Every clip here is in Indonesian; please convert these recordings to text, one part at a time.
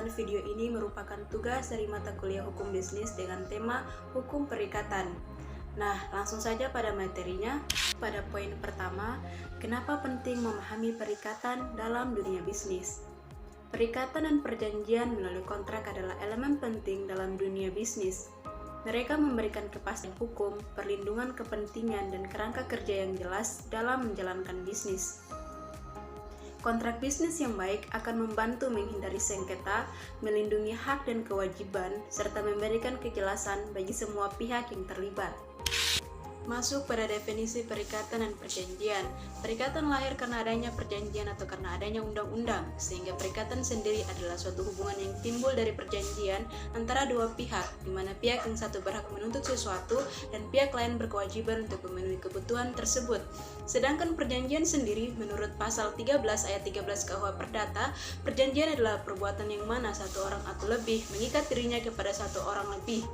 pembuatan video ini merupakan tugas dari mata kuliah Hukum Bisnis dengan tema Hukum Perikatan. Nah, langsung saja pada materinya. Pada poin pertama, kenapa penting memahami perikatan dalam dunia bisnis? Perikatan dan perjanjian melalui kontrak adalah elemen penting dalam dunia bisnis. Mereka memberikan kepastian hukum, perlindungan kepentingan, dan kerangka kerja yang jelas dalam menjalankan bisnis. Kontrak bisnis yang baik akan membantu menghindari sengketa, melindungi hak dan kewajiban, serta memberikan kejelasan bagi semua pihak yang terlibat. Masuk pada definisi perikatan dan perjanjian. Perikatan lahir karena adanya perjanjian atau karena adanya undang-undang, sehingga perikatan sendiri adalah suatu hubungan yang timbul dari perjanjian antara dua pihak, di mana pihak yang satu berhak menuntut sesuatu dan pihak lain berkewajiban untuk memenuhi kebutuhan tersebut. Sedangkan perjanjian sendiri, menurut pasal 13 ayat 13 KUH Perdata, perjanjian adalah perbuatan yang mana satu orang atau lebih mengikat dirinya kepada satu orang lebih.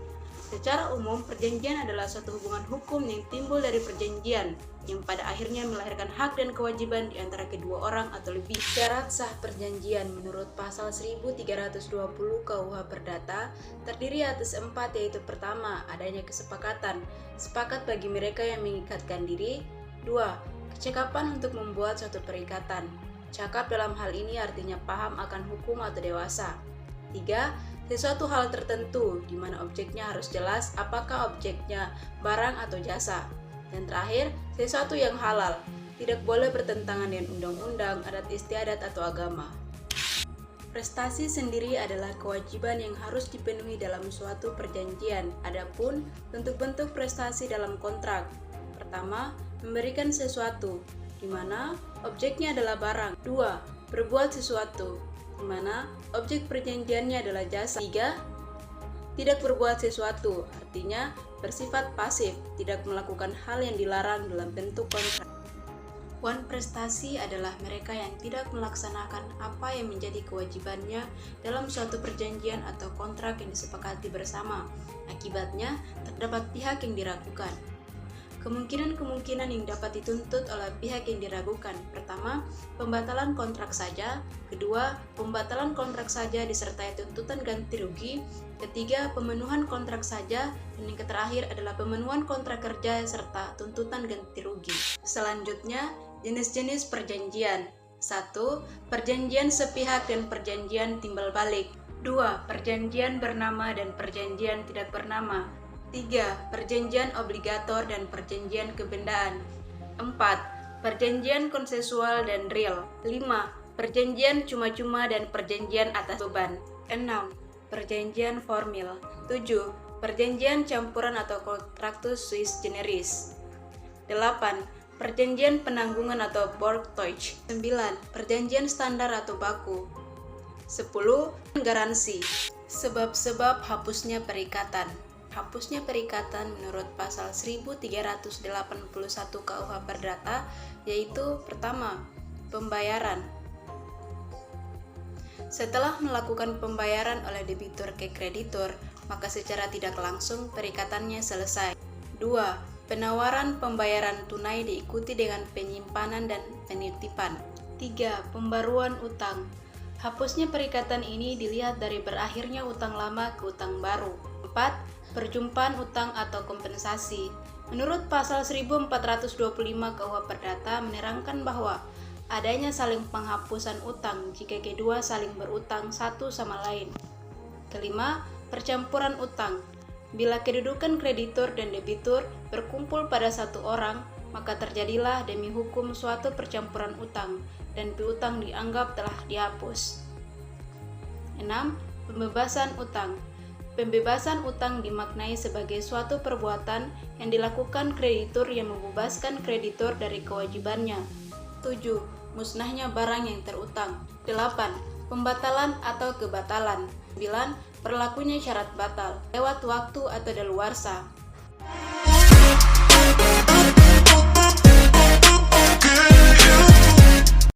Secara umum, perjanjian adalah suatu hubungan hukum yang timbul dari perjanjian, yang pada akhirnya melahirkan hak dan kewajiban di antara kedua orang atau lebih. Syarat sah perjanjian menurut pasal 1320 KUH Perdata terdiri atas 4, yaitu pertama, adanya kesepakatan, sepakat bagi mereka yang mengikatkan diri. 2. Kecakapan untuk membuat suatu perikatan. Cakap dalam hal ini artinya paham akan hukum atau dewasa. 3. Sesuatu hal tertentu, di mana objeknya harus jelas apakah objeknya barang atau jasa. Dan terakhir, sesuatu yang halal, tidak boleh bertentangan dengan undang-undang, adat istiadat, atau agama. Prestasi sendiri adalah kewajiban yang harus dipenuhi dalam suatu perjanjian. Adapun bentuk-bentuk prestasi dalam kontrak. Pertama, memberikan sesuatu, di mana objeknya adalah barang. 2. Berbuat sesuatu, di mana objek perjanjiannya adalah jasa. 3. Tidak berbuat sesuatu, artinya bersifat pasif, tidak melakukan hal yang dilarang dalam bentuk kontrak. Wan prestasi adalah mereka yang tidak melaksanakan apa yang menjadi kewajibannya dalam suatu perjanjian atau kontrak yang disepakati bersama. Akibatnya, terdapat pihak yang diragukan. Kemungkinan-kemungkinan yang dapat dituntut oleh pihak yang diragukan. Pertama, pembatalan kontrak saja. Kedua, pembatalan kontrak saja disertai tuntutan ganti rugi. Ketiga, pemenuhan kontrak saja. Dan yang terakhir adalah pemenuhan kontrak kerja serta tuntutan ganti rugi. Selanjutnya, jenis-jenis perjanjian. 1. Perjanjian sepihak dan perjanjian timbal balik. 2. Perjanjian bernama dan perjanjian tidak bernama. 3. Perjanjian obligator dan perjanjian kebendaan. 4. Perjanjian konsensual dan real. 5. Perjanjian cuma-cuma dan perjanjian atas beban. 6. Perjanjian formil. 7. Perjanjian campuran atau kontraktus suis generis. 8. Perjanjian penanggungan atau borgtocht. 9. Perjanjian standar atau baku. 10. Garansi. Sebab-sebab hapusnya perikatan. Hapusnya perikatan menurut pasal 1381 KUH Perdata, yaitu pertama, pembayaran. Setelah melakukan pembayaran oleh debitur ke kreditur, maka secara tidak langsung perikatannya selesai. 2. Penawaran pembayaran tunai diikuti dengan penyimpanan dan penitipan. 3. Pembaruan utang. Hapusnya perikatan ini dilihat dari berakhirnya utang lama ke utang baru. 4. Perjumpaan utang atau kompensasi. Menurut pasal 1425 KUH Perdata menerangkan bahwa adanya saling penghapusan utang jika kedua saling berutang satu sama lain. Kelima, percampuran utang. Bila kedudukan kreditur dan debitur berkumpul pada satu orang, maka terjadilah demi hukum suatu percampuran utang dan piutang dianggap telah dihapus. 6. Pembebasan utang. Pembebasan utang dimaknai sebagai suatu perbuatan yang dilakukan kreditur yang membebaskan kreditur dari kewajibannya. 7. Musnahnya barang yang terutang. 8. Pembatalan atau kebatalan. 9. Berlakunya syarat batal, lewat waktu atau daluarsa.